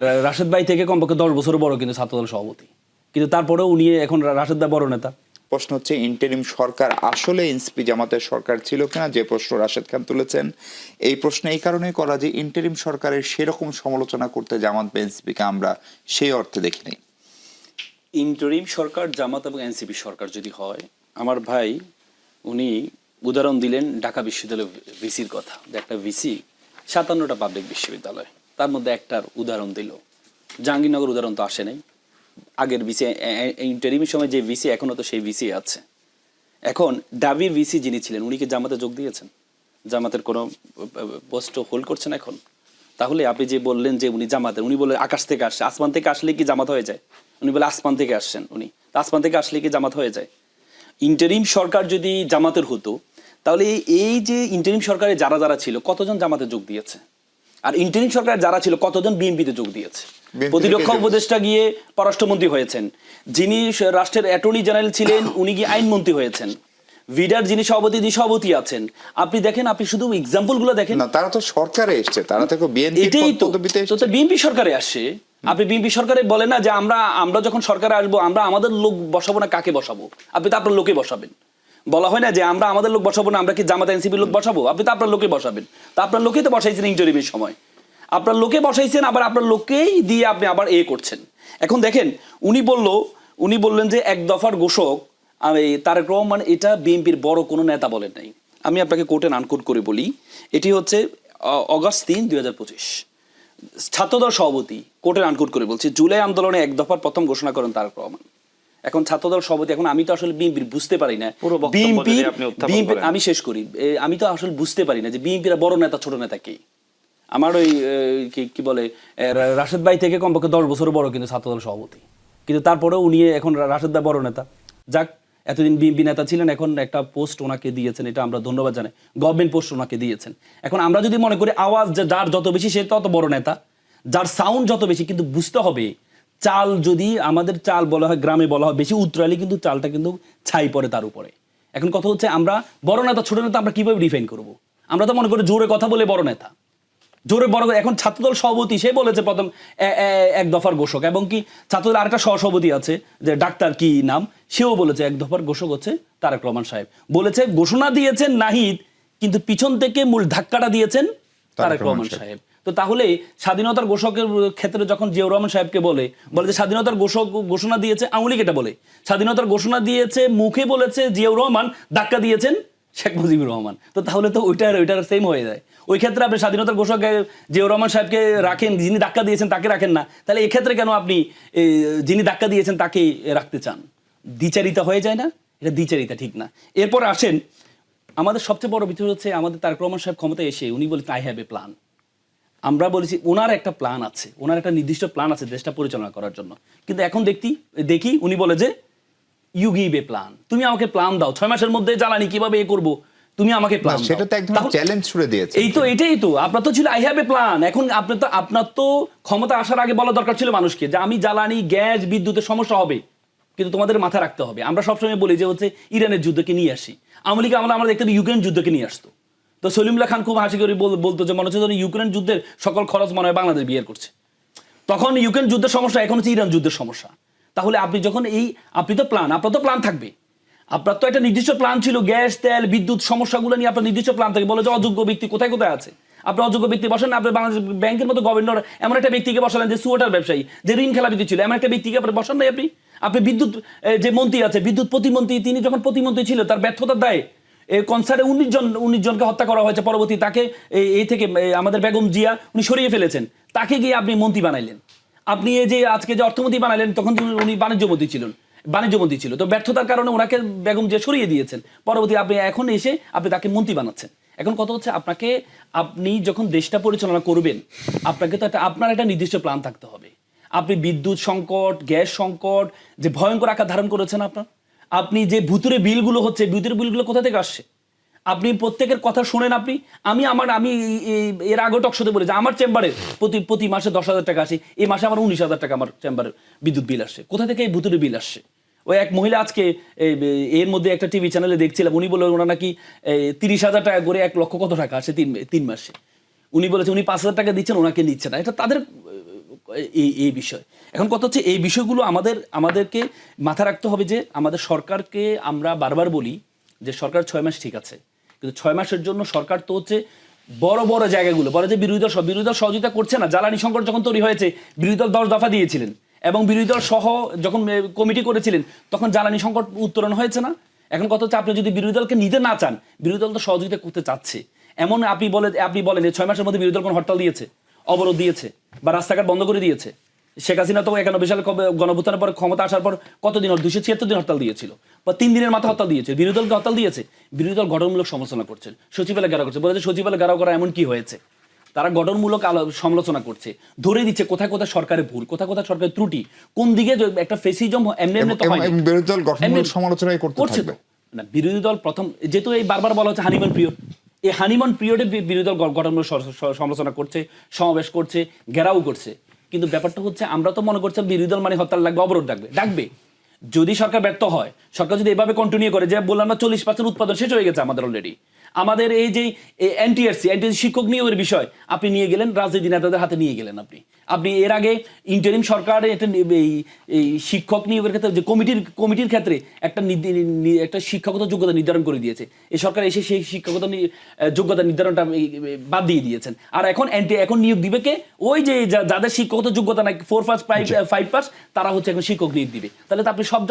রাশেদ ভাই থেকে কমপক্ষে 10 বছর বড় কিন্তু ছাত্রদল সভাপতি, কিন্তু তারপরেও উনি এখন রাশেদ ভাই বড় নেতা। প্রশ্ন হচ্ছে ইন্টারিম সরকার আসলে এনসিপি জামাতের সরকার ছিল কিনা, যে প্রশ্ন রাশেদ খান তুলেছেন। এই প্রশ্ন এই কারণেই করা যে ইন্টারিম সরকারের সেরকম সমালোচনা করতে জামাত বা এনসিপিকে আমরা সেই অর্থে দেখি নাই। ইন্টারিম সরকার জামাত এবং এনসিপি সরকার যদি হয়, আমার ভাই উনি উদাহরণ দিলেন ঢাকা বিশ্ববিদ্যালয় ভিসির কথা, যে একটা ভিসি 57টা পাবলিক বিশ্ববিদ্যালয়, তার মধ্যে একটার উদাহরণ দিল। জাহাঙ্গীরনগর উদাহরণ তো আসে নাই। আগের ভিসি ইন্টারিমের সময় যে ভিসি, এখনও তো সেই ভিসি আছে। এখন ডাবির ভিসি যিনি ছিলেন উনি কি জামাতে যোগ দিয়েছেন? জামাতের কোনো পোস্ট হোল্ড করছেন এখন? তাহলে আপনি যে বললেন যে উনি জামাতের, উনি বলে আকাশ থেকে আসছে, আসমান থেকে আসলে কি জামাত হয়ে যায়? উনি বলে আসমান থেকে আসছেন, উনি আসমান থেকে আসলে কি জামাত হয়ে যায়? ইন্টারিম সরকার যদি জামাতের হতো, তাহলে এই যে ইন্টারিম সরকারে যারা যারা ছিল কতজন জামাতে যোগ দিয়েছে? আর ইন্টারিম সরকার যারা ছিল কতজন বিএনপিতে যোগ দিয়েছে? প্রতিরক্ষা উপদেষ্টা গিয়ে পররাষ্ট্রমন্ত্রী হয়েছেন, যিনি রাষ্ট্রের অ্যাটর্নি জেনারেল ছিলেন উনি গিয়ে আইনমন্ত্রী হয়েছেন, ভিডার যিনি সভাপতি তিনি সভাপতি আছেন। আপনি দেখেন, আপনি শুধু এক্সাম্পল গুলো দেখেন না, তারা তো সরকারে এসছে, তারা তো বিএনপি এটাই তো পদবিতে এসছে। বিএনপি সরকারে আসে। আপনি বিএনপি সরকারে বলে না যে আমরা যখন সরকারে আসবো আমরা আমাদের লোক বসাবো না কাকে বসাবো? আপনি তো আপনার লোকে বসাবেন। বলা হয় না যে আমরা আমাদের লোক বসাবো না, আমরা কি জামাত এনসিপির লোক বসাবো? আপনি তো আপনার লোকে বসাবেন। তো আপনার লোকেই তো বসাইছেন ইন্টারিমের সময়, আপনার লোকে বসাইছেন, আবার আপনার লোককেই দিয়ে আপনি আবার করছেন। এখন দেখেন উনি বললেন যে এক দফার ঘোষক তারেক রহমান, এটা বিএনপির বড় কোনো নেতা বলেন নাই। আমি আপনাকে কোর্টে আনকোট করে বলি, এটি হচ্ছে অগাস্ট 3, 2025, ছাত্রদল সভাপতি কোর্টের আনকোট করে বলছি, জুলাই আন্দোলনে এক দফার প্রথম ঘোষণা করেন তারেক রহমান। এখন ছাত্রদল সভাপতি, এখন আমি তো আসলে বিএনপির বুঝতে পারি না, বিএনপি আমি শেষ করি, আমি তো আসলে বুঝতে পারি না যে বিএনপির বড় নেতা ছোট নেতা কে। আমার ওই কি বলে রাশেদ ভাই থেকে কমপক্ষে 10 বছর বড় কিন্তু ছাত্রদল সভাপতি, কিন্তু তারপরেও উনি এখন রাশেদ ভাই বড় নেতা। যাক, এতদিন বিএনপি নেতা ছিলেন, এখন একটা পোস্ট ওনাকে দিয়েছেন, এটা আমরা ধন্যবাদ জানাই, গভর্নমেন্ট পোস্ট ওনাকে দিয়েছেন। এখন আমরা যদি মনে করি আওয়াজ যার যত বেশি সে তত বড় নেতা, যার সাউন্ড যত বেশি, কিন্তু বুঝতে হবে চাল যদি আমাদের চাল বলা হয়, গ্রামে বলা হয় বেশি উতরালি, কিন্তু চালটা কিন্তু ছাই পড়ে তার উপরে। এখন কথা হচ্ছে আমরা বড় নেতা ছোট নেতা আমরা কিভাবে ডিফাইন করব? আমরা তো মনে করি জোরে কথা বলে বড় নেতা, জোরে বড়। এখন ছাত্রদল সভাপতি সে বলেছে প্রথম এক দফার ঘোষক, এবং কি ছাত্রদল আরেকটা সহসভাপতি আছে যে ডাক্তার কি নাম, সেও বলেছে এক দফার ঘোষক হচ্ছে তারেক রহমান সাহেব। বলেছে ঘোষণা দিয়েছেন নাহিদ, কিন্তু পিছন থেকে মূল ধাক্কাটা দিয়েছেন তারেক রহমান সাহেব। তো তাহলে স্বাধীনতার ঘোষকের ক্ষেত্রে যখন জিয়াউর রহমান সাহেবকে বলে যে স্বাধীনতার ঘোষণা দিয়েছে আওয়ামী লীগ, এটা বলে স্বাধীনতার ঘোষণা দিয়েছে মুখে বলেছে জিয়াউর রহমান, ধাক্কা দিয়েছেন শেখ মুজিবুর রহমান। তো তাহলে তো ওইটার সেম হয়ে যায়। ওই ক্ষেত্রে আপনি স্বাধীনতার ঘোষক জিয়াউর রহমান সাহেবকে রাখেন, যিনি ধাক্কা দিয়েছেন তাকে রাখেন না, তাহলে এক্ষেত্রে কেন আপনি যিনি ধাক্কা দিয়েছেন তাকে রাখতে চান? দ্বিচারিতা হয়ে যায় না? এটা দ্বিচারিতা ঠিক না। এরপর আসেন, আমাদের সবচেয়ে বড় বিষয় হচ্ছে আমাদের তারেক রহমান সাহেব ক্ষমতায় এসে উনি বলেছেন আই হ্যাভ এ প্ল্যান। আমরা বলেছি ওনার একটা প্ল্যান আছে, ওনার একটা নির্দিষ্ট প্ল্যান আছে দেশটা পরিচালনা করার জন্য, কিন্তু এখন দেখি উনি বলে যে ইউ গিভ এ প্ল্যান, তুমি আমাকে প্ল্যান দাও, 6 মাসের মধ্যে জ্বালানি কিভাবে করবো তুমি আমাকে প্ল্যান দাও। সেটা তো একদম চ্যালেঞ্জ ছুড়ে দিয়েছে। এটাই তো আপনার তো ছিল আই হ্যাভ এ প্ল্যান। এখন আপনার তো ক্ষমতা আসার আগে বলা দরকার ছিল মানুষকে যে আমি জ্বালানি গ্যাস বিদ্যুতের সমস্যা হবে, কিন্তু তোমাদের মাথায় রাখতে হবে। আমরা সবসময় বলি যে হচ্ছে ইরানের যুদ্ধকে নিয়ে আসি, আওয়ামী লীগ আমরা দেখতে ইউক্রেন যুদ্ধকে নিয়ে আসতো। তো সলিমুল্লাহ খান খুব হাসি করে বলতো যে মনে হচ্ছে ইউক্রেন যুদ্ধের সকল খরচ মনে হয় বাংলাদেশ বিয়ের করছে। তখন ইউক্রেন যুদ্ধের সমস্যা, এখন হচ্ছে ইরান যুদ্ধের সমস্যা। তাহলে আপনি যখন আপনার তো প্ল্যান থাকবে, আপনার তো একটা নির্দিষ্ট প্ল্যান ছিল, গ্যাস তেল বিদ্যুৎ সমস্যাগুলো নিয়ে আপনার নির্দিষ্ট প্ল্যান থাকে। বলে যে অযোগ্য ব্যক্তি কোথায় কোথায় আছে, আপনি অযোগ্য ব্যক্তি বসেন না। আপনি বাংলাদেশ ব্যাংকের মতো গভর্নর এমন একটা ব্যক্তিকে বসালেন যে সুয়েটার ব্যবসায়ী, যে ঋণ খেলাপিতে ছিল, এমন একটা ব্যক্তিকে আপনি বসান নাই। আপনি বিদ্যুৎ যে মন্ত্রী আছে, বিদ্যুৎ প্রতিমন্ত্রী, তিনি যখন প্রতিমন্ত্রী ছিল তার ব্যর্থতার দায়ে কনসার্টে 19 জনকে হত্যা করা হয়েছে। পরবর্তী তাকে এই থেকে আমাদের বেগম জিয়া উনি সরিয়ে ফেলেছেন, তাকে গিয়ে আপনি মন্ত্রী বানাইলেন। আপনি এই যে আজকে যে অর্থমন্ত্রী বানাইলেন, তখন উনি বাণিজ্য মন্ত্রী ছিল। তো ব্যর্থতার কারণে ওনাকে বেগম জিয়া সরিয়ে দিয়েছেন। পরবর্তী আপনি এখন এসে আপনি তাকে মন্ত্রী বানাচ্ছেন। এখন কথা হচ্ছে আপনি যখন দেশটা পরিচালনা করবেন, আপনাকে তো আপনার একটা নির্দিষ্ট প্ল্যান থাকতে হবে। আপনি বিদ্যুৎ সংকট, গ্যাস সংকট যে ভয়ঙ্কর আকার ধারণ করেছেন, আপনি যে ভুতুরে বিলগুলো হচ্ছে, ভুতুরে বিলগুলো কোথা থেকে আসছে? আপনি প্রত্যেকের কথা শোনেন। আমি এর আগে টকশোতে বলি যে আমার চেম্বারে প্রতি মাসে 10,000 টাকা আসে, এই মাসে আমার 19,000 টাকা আমার চেম্বারে বিদ্যুৎ বিল আসছে। কোথা থেকে এই ভুতুরে বিল আসছে? ওই এক মহিলা আজকে এর মধ্যে একটা টিভি চ্যানেলে দেখছিলাম, উনি বললেন ওনার নাকি 30,000 টাকা করে 1 লক্ষ কত টাকা আসে 3 মাসে। উনি বলেছে উনি 5,000 টাকা দিচ্ছেন, ওনাকে নিচ্ছে না। এটা তাদের এই বিষয়। এখন কথা হচ্ছে এই বিষয়গুলো আমাদেরকে মাথায় রাখতে হবে যে আমাদের সরকারকে আমরা বারবার বলি যে সরকার 6 মাস ঠিক আছে, কিন্তু 6 মাসের জন্য সরকার তো হচ্ছে বড় বড় জায়গাগুলো বলে যে বিরোধী দল সহযোগিতা করছে না। জ্বালানি সংকট যখন তৈরি হয়েছে বিরোধী দল 10 দফা দিয়েছিলেন এবং বিরোধী দল সহ যখন কমিটি করেছিলেন তখন জ্বালানি সংকট উত্তরণ হয়েছে না। এখন কথা হচ্ছে আপনি যদি বিরোধী দলকে নিতে না চান, বিরোধী দল তো সহযোগিতা করতে চাচ্ছে, এমন আপনি বলেন যে 6 মাসের মধ্যে বিরোধী দল কোনো হরতাল দিয়েছে, অবরোধ দিয়েছে বা রাস্তাঘাট বন্ধ করে দিয়েছে? শেখ হাসিনা তো 91 সালে গণঅভ্যুত্থানের পর ক্ষমতা আসার পর কতদিন 276 দিন হরতাল দিয়েছিল বা 3 দিনের মাথায় হরতাল দিয়েছে। বিরোধী দলকে হরতাল দিয়েছে, বিরোধী দল গঠনমূলক সমালোচনা করছেন, সচিবালয় ঘেরাও করছে, বলেছে সচিবালয় ঘেরাও করা এমন কি হয়েছে। তারা গঠনমূলক সমালোচনা করছে, ধরে দিচ্ছে কোথায় কোথায় সরকারের ভুল, কোথায় কোথায় সরকারের ত্রুটি, কোন দিকে একটা ফেসিজম এমনি তো হয় এবং বিরোধী দল গঠনমূলক সমালোচনাই করতে থাকবে না। বিরোধী দল প্রথম যেহেতু এই বারবার বলা হচ্ছে হানিমুন পিরিয়ড, এই হানিমুন পিরিয়ডে বিরোধী দল গঠনমূলক সমালোচনা করছে, সমাবেশ করছে, ঘেরাও করছে। কিন্তু ব্যাপারটা হচ্ছে আমরা তো মনে করছি বিরোধী দল মানে হরতাল লাগবে, অবরোধ ডাকবে। যদি সরকার ব্যর্থ হয়, সরকার যদি এভাবে কন্টিনিউ করে, যে বললাম না 40% উৎপাদন শেষ হয়ে গেছে আমাদের অলরেডি, আমাদের এই যে এনটিআরসি শিক্ষক নিয়োগের বিষয় আপনি নিয়ে গেলেন রাজনীতি নেতাদের হাতে নিয়ে গেলেন। আপনি এর আগে ইন্টারিম সরকার এই শিক্ষক নিয়োগের ক্ষেত্রে যে কমিটির ক্ষেত্রে একটা শিক্ষাগত যোগ্যতা নির্ধারণ করে দিয়েছে। এই সরকার এসে সেই শিক্ষাগত যোগ্যতা নির্ধারণটা বাদ দিয়ে দিয়েছেন। আর এখন নিয়োগ দিবে কে? ওই যে যাদের শিক্ষাগত যোগ্যতা নাই 4 পাস 5 পাস, তারা হচ্ছে এখন শিক্ষক নিয়োগ দিবে। তাহলে তো আপনি সব